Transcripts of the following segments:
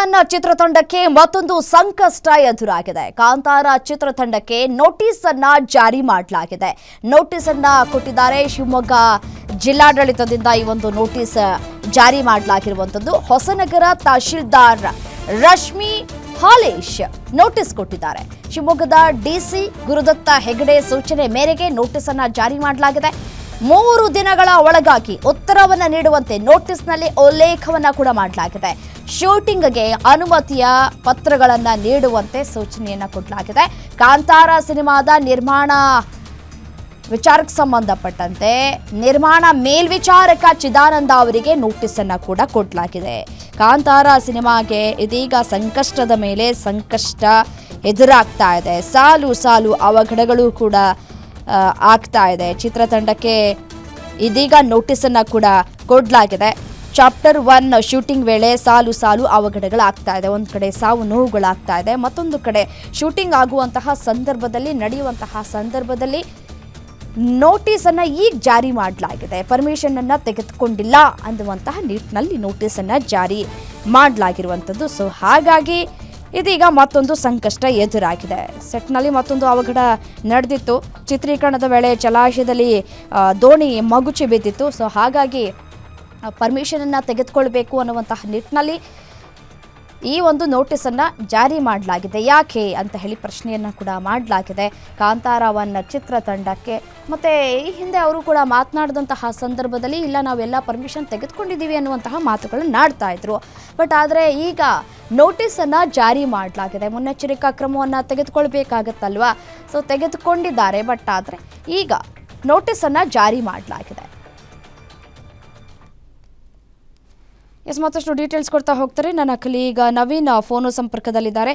1 ಚಿತ್ರತಂಡಕ್ಕೆ ಮತ್ತೊಂದು ಸಂಕಷ್ಟ ಎದುರಾಗಿದೆ. ಕಾಂತಾರ ಚಿತ್ರತಂಡಕ್ಕೆ ನೋಟಿಸ್ ಅನ್ನ ಜಾರಿ ಮಾಡಲಾಗಿದೆ. ನೋಟಿಸ್ ಅನ್ನ ಕೊಟ್ಟಿದ್ದಾರೆ ಶಿವಮೊಗ್ಗ ಜಿಲ್ಲಾಡಳಿತದಿಂದ. ಈ ಒಂದು ನೋಟಿಸ್ ಜಾರಿ ಮಾಡಲಾಗಿರುವಂತದ್ದು ಹೊಸನಗರ ತಹಶೀಲ್ದಾರ್ ರಶ್ಮಿ ಹಾಲೇಶ್ ನೋಟಿಸ್ ಕೊಟ್ಟಿದ್ದಾರೆ. ಶಿವಮೊಗ್ಗದ ಡಿಸಿ ಗುರುದತ್ತ ಹೆಗಡೆ ಸೂಚನೆ ಮೇರೆಗೆ ನೋಟಿಸ್ ಅನ್ನ ಜಾರಿ ಮಾಡಲಾಗಿದೆ. 3 ದಿನಗಳ ಒಳಗಾಗಿ ಉತ್ತರವನ್ನು ನೀಡುವಂತೆ ನೋಟಿಸ್ನಲ್ಲಿ ಉಲ್ಲೇಖವನ್ನ ಕೂಡ ಮಾಡಲಾಗಿದೆ. ಶೂಟಿಂಗ್ಗೆ ಅನುಮತಿಯ ಪತ್ರಗಳನ್ನ ನೀಡುವಂತೆ ಸೂಚನೆಯನ್ನ ಕೊಡಲಾಗಿದೆ. ಕಾಂತಾರ ಸಿನಿಮಾದ ನಿರ್ಮಾಣ ವಿಚಾರಕ್ಕೆ ಸಂಬಂಧಪಟ್ಟಂತೆ ನಿರ್ಮಾಣ ಮೇಲ್ವಿಚಾರಕ ಚಿದಾನಂದ ಅವರಿಗೆ ನೋಟಿಸ್ ಅನ್ನ ಕೂಡ ಕೊಡಲಾಗಿದೆ. ಕಾಂತಾರ ಸಿನಿಮಾಗೆ ಇದೀಗ ಸಂಕಷ್ಟದ ಮೇಲೆ ಸಂಕಷ್ಟ ಎದುರಾಗ್ತಾ ಇದೆ. ಸಾಲು ಸಾಲು ಅವಘಡಗಳು ಕೂಡ ಆಗ್ತಾ ಇದೆ. ಚಿತ್ರತಂಡಕ್ಕೆ ಇದೀಗ ನೋಟಿಸ್ ಅನ್ನ ಕೂಡ ಕೊಡಲಾಗಿದೆ. ಚಾಪ್ಟರ್ 1 ಶೂಟಿಂಗ್ ವೇಳೆ ಸಾಲು ಸಾಲು ಅವಘಡಗಳಾಗ್ತಾ ಇದೆ. ಒಂದು ಕಡೆ ಸಾವು ನೋವುಗಳಾಗ್ತಾ ಇದೆ, ಮತ್ತೊಂದು ಕಡೆ ಶೂಟಿಂಗ್ ಆಗುವಂತಹ ಸಂದರ್ಭದಲ್ಲಿ ನೋಟಿಸ್ ಅನ್ನ ಈಗ ಜಾರಿ ಮಾಡಲಾಗಿದೆ. ಪರ್ಮಿಷನ್ ಅನ್ನ ತೆಗೆದುಕೊಂಡಿಲ್ಲ ಅನ್ನುವಂತಹ ನಿಟ್ಟಿನಲ್ಲಿ ನೋಟಿಸ್ ಅನ್ನ ಜಾರಿ ಮಾಡಲಾಗಿರುವಂಥದ್ದು. ಸೊ ಹಾಗಾಗಿ ಇದೀಗ ಮತ್ತೊಂದು ಸಂಕಷ್ಟ ಎದುರಾಗಿದೆ. ಸೆಟ್ನಲ್ಲಿ ಮತ್ತೊಂದು ಅವಘಡ ನಡೆದಿತ್ತು. ಚಿತ್ರೀಕರಣದ ವೇಳೆ ಜಲಾಶಯದಲ್ಲಿ ದೋಣಿ ಮಗುಚಿ ಬಿದ್ದಿತ್ತು. ಸೊ ಹಾಗಾಗಿ ಪರ್ಮಿಷನ್ ಅನ್ನ ತೆಗೆದುಕೊಳ್ಬೇಕು ಅನ್ನುವಂತಹ ನಿಟ್ಟಿನಲ್ಲಿ ಈ ಒಂದು ನೋಟಿಸ್ ಅನ್ನ ಜಾರಿ ಮಾಡಲಾಗಿದೆ. ಯಾಕೆ ಅಂತ ಹೇಳಿ ಪ್ರಶ್ನೆಯನ್ನ ಕೂಡ ಮಾಡಲಾಗಿದೆ ಕಾಂತಾರ 1 ಚಿತ್ರತಂಡಕ್ಕೆ. ಮತ್ತೆ ಈ ಹಿಂದೆ ಅವರು ಕೂಡ ಮಾತನಾಡಿದಂತಹ ಸಂದರ್ಭದಲ್ಲಿ ಇಲ್ಲ ನಾವೆಲ್ಲ ಪರ್ಮಿಷನ್ ತೆಗೆದುಕೊಂಡಿದ್ದೀವಿ ಅನ್ನುವಂತಹ ಮಾತುಗಳನ್ನು ನಾಡ್ತಾ ಇದ್ರು. ಬಟ್ ಆದರೆ ಈಗ ನೋಟಿಸ್ ಅನ್ನ ಜಾರಿ ಮಾಡಲಾಗಿದೆ. ಮುನ್ನೆಚ್ಚರಿಕಾ ಕ್ರಮವನ್ನು ತೆಗೆದುಕೊಳ್ಬೇಕಾಗತ್ತಲ್ವಾ? ಸೊ ತೆಗೆದುಕೊಂಡಿದ್ದಾರೆ. ಬಟ್ ಆದರೆ ಈಗ ನೋಟಿಸ್ ಅನ್ನ ಜಾರಿ ಮಾಡಲಾಗಿದೆ. ಮತ್ತಷ್ಟು ಡೀಟೇಲ್ಸ್ ಕೊಡ್ತಾ ಹೋಗ್ತಾರೆ ನನ್ನ ಕಲೀಗ ನವೀನ್ ಫೋನು ಸಂಪರ್ಕದಲ್ಲಿದ್ದಾರೆ.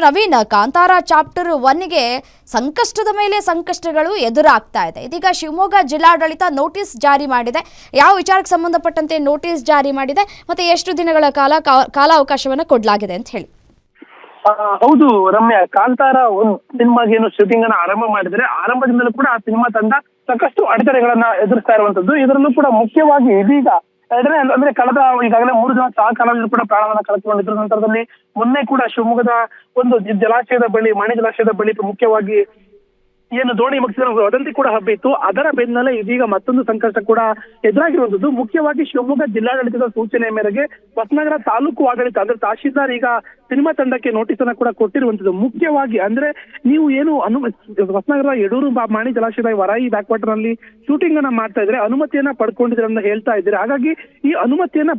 ನವೀನ್, ಕಾಂತಾರ ಚಾಪ್ಟರ್ 1ಗೆ ಸಂಕಷ್ಟದ ಮೇಲೆ ಸಂಕಷ್ಟಗಳು ಎದುರಾಗ್ತಾ ಇದೆ. ಇದೀಗ ಶಿವಮೊಗ್ಗ ಜಿಲ್ಲಾಡಳಿತ ನೋಟಿಸ್ ಜಾರಿ ಮಾಡಿದೆ. ಯಾವ ವಿಚಾರಕ್ಕೆ ಸಂಬಂಧಪಟ್ಟಂತೆ ನೋಟಿಸ್ ಜಾರಿ ಮಾಡಿದೆ ಮತ್ತೆ ಎಷ್ಟು ದಿನಗಳ ಕಾಲಾವಕಾಶವನ್ನು ಕೊಡಲಾಗಿದೆ ಅಂತ ಹೇಳಿ. ಹೌದು ರಮ್ಯಾ, ಕಾಂತಾರ 1 ಸಿನಿಮಾಗೇನು ಶೂಟಿಂಗ್ ಅನ್ನ ಆರಂಭ ಮಾಡಿದ್ರೆ ಆರಂಭದಿಂದಲೂ ಕೂಡ ಆ ಸಿನಿಮಾ ತಂಡ ಸಾಕಷ್ಟು ಅಡೆತಡೆಗಳನ್ನ ಎದುರಿಸ್ತಾ ಇರುವಂತದ್ದು. ಇದರಲ್ಲೂ ಕೂಡ ಮುಖ್ಯವಾಗಿ ಇದೀಗ ಅಂದ್ರೆ ಕಳೆದ ಈಗಾಗಲೇ 3 ಜನ ಕಾಲದಲ್ಲಿ ಕೂಡ ಪ್ರಾಣವನ್ನ ಕಳೆದುಕೊಂಡಿದ್ರು. ನಂತರದಲ್ಲಿ ಮೊನ್ನೆ ಕೂಡ ಶಿವಮೊಗ್ಗದ ಒಂದು ಜಲಾಶಯದ ಬಳಿ, ಮಾಣಿ ಜಲಾಶಯದ ಬಳಿ ಮುಖ್ಯವಾಗಿ ಏನು ದೋಣಿ ಮುಗಿಸಿದ ವದಂತಿ ಕೂಡ ಹಬ್ಬಿತ್ತು. ಅದರ ಬೆನ್ನಲ್ಲೇ ಇದೀಗ ಮತ್ತೊಂದು ಸಂಕಷ್ಟ ಕೂಡ ಎದುರಾಗಿರುವಂತದ್ದು. ಮುಖ್ಯವಾಗಿ ಶಿವಮೊಗ್ಗ ಜಿಲ್ಲಾಡಳಿತದ ಸೂಚನೆ ಮೇರೆಗೆ ಹೊಸನಗರ ತಾಲೂಕು ಆಡಳಿತ ಅಂದ್ರೆ ತಹಶೀಲ್ದಾರ್ ಈಗ ಸಿನಿಮಾ ತಂಡಕ್ಕೆ ನೋಟಿಸ್ ಅನ್ನ ಕೂಡ ಕೊಟ್ಟಿರುವಂತದ್ದು. ಮುಖ್ಯವಾಗಿ ಅಂದ್ರೆ ನೀವು ಏನು ಹೊಸನಗರ ಯಡೂರು ಮಾಣಿ ಜಲಾಶಯದ ವರಾಯಿ ಬ್ಯಾಕ್ ವಾಟರ್ ನಲ್ಲಿ ಶೂಟಿಂಗ್ ಅನ್ನ ಮಾಡ್ತಾ ಇದ್ರೆ ಅನುಮತಿಯನ್ನ ಪಡ್ಕೊಂಡಿದ್ರೆ ಅಂತ ಹೇಳ್ತಾ ಇದ್ದಾರೆ. ಹಾಗಾಗಿ ಈ ಅನುಮತಿಯನ್ನ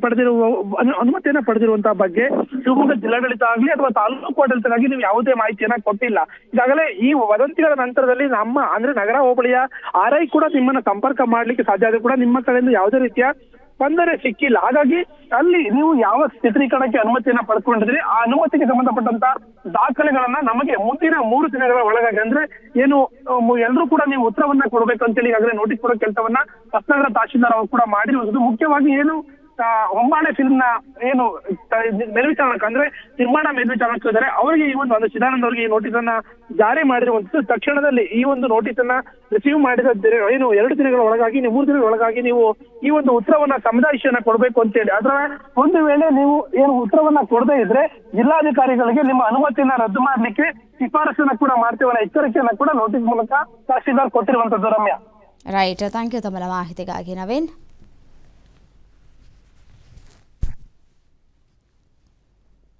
ಪಡೆದಿರುವಂತಹ ಬಗ್ಗೆ ಶಿವಮೊಗ್ಗ ಜಿಲ್ಲಾಡಳಿತ ಆಗ್ಲಿ ಅಥವಾ ತಾಲೂಕು ಆಡಳಿತಕ್ಕಾಗಿ ನೀವು ಯಾವುದೇ ಮಾಹಿತಿಯನ್ನ ಕೊಟ್ಟಿಲ್ಲ. ಈಗಾಗಲೇ ಈ ವದಂತಿಗಳ ನಂತರದಲ್ಲಿ ನಮ್ಮ ಅಂದ್ರೆ ನಗರ ಹೋಬಳಿಯ RI ಕೂಡ ನಿಮ್ಮನ್ನ ಸಂಪರ್ಕ ಮಾಡ್ಲಿಕ್ಕೆ ಸಾಧ್ಯ ಆದ್ರೆ ಕೂಡ ನಿಮ್ಮ ಕಡೆಯಿಂದ ಯಾವುದೇ ರೀತಿಯ ಸ್ಪಂದನೆ ಸಿಕ್ಕಿಲ್ಲ. ಹಾಗಾಗಿ ಅಲ್ಲಿ ನೀವು ಯಾವ ಚಿತ್ರೀಕರಣಕ್ಕೆ ಅನುಮತಿಯನ್ನ ಪಡ್ಕೊಂಡಿದ್ರಿ ಆ ಅನುಮತಿಗೆ ಸಂಬಂಧಪಟ್ಟಂತ ದಾಖಲೆಗಳನ್ನ ನಮಗೆ ಮುಂದಿನ 3 ದಿನಗಳ ಒಳಗಾಗಿ ಅಂದ್ರೆ ಏನು ಎಲ್ಲರೂ ಕೂಡ ನೀವು ಉತ್ತರವನ್ನ ಕೊಡ್ಬೇಕು ಅಂತೇಳಿ ಈಗಾಗಲೇ ನೋಟಿಸ್ ಕೊಡೋ ಕೆಲಸವನ್ನ ಹೊಸನಗರ ತಹಶೀಲ್ದಾರ್ ಅವರು ಕೂಡ ಮಾಡಿರುವಂತದ್ದು. ಮುಖ್ಯವಾಗಿ ಏನು ಹೊಂಬಾಳೆ ಫಿಲ್ಮ್ ನ ಏನು ಮೇಲ್ವಿಚಾರಕ ಅಂದ್ರೆ ನಿರ್ಮಾಣ ಮೇಲ್ವಿಚಾರಕ ಇದ್ದಾರೆ ಅವರಿಗೆ ಈ ಒಂದು ಚಿದಾನಂದ ಅವರಿಗೆ ಈ ನೋಟಿಸ್ ಅನ್ನ ಜಾರಿ ಮಾಡಿರುವಂತದ್ದು. ತಕ್ಷಣದಲ್ಲಿ ಈ ಒಂದು ನೋಟಿಸ್ ಅನ್ನ ರಿಸೀವ್ ಮಾಡಿದ ಏನು 2 ದಿನಗಳ ಒಳಗಾಗಿ 3 ದಿನಗಳ ಒಳಗಾಗಿ ನೀವು ಈ ಒಂದು ಉತ್ತರವನ್ನ ಸಮುದಾಯನ ಕೊಡಬೇಕು ಅಂತೇಳಿ. ಅದರ ಒಂದು ವೇಳೆ ನೀವು ಏನು ಉತ್ತರವನ್ನ ಕೊಡದೇ ಇದ್ರೆ ಜಿಲ್ಲಾಧಿಕಾರಿಗಳಿಗೆ ನಿಮ್ಮ ಅನುಮತಿಯನ್ನ ರದ್ದು ಮಾಡ್ಲಿಕ್ಕೆ ಶಿಫಾರಸನ್ನ ಕೂಡ ಮಾಡ್ತೇವೆ ಎಚ್ಚರಿಕೆಯನ್ನ ಕೂಡ ನೋಟಿಸ್ ಮೂಲಕ ತಹಶೀಲ್ದಾರ್ ಕೊಟ್ಟಿರುವಂತದ್ದು. ರಮ್ಯಾ, ರೈಟ್, ಥ್ಯಾಂಕ್ ಯು ತಮ್ಮ ಮಾಹಿತಿಗಾಗಿ ನವೀನ್.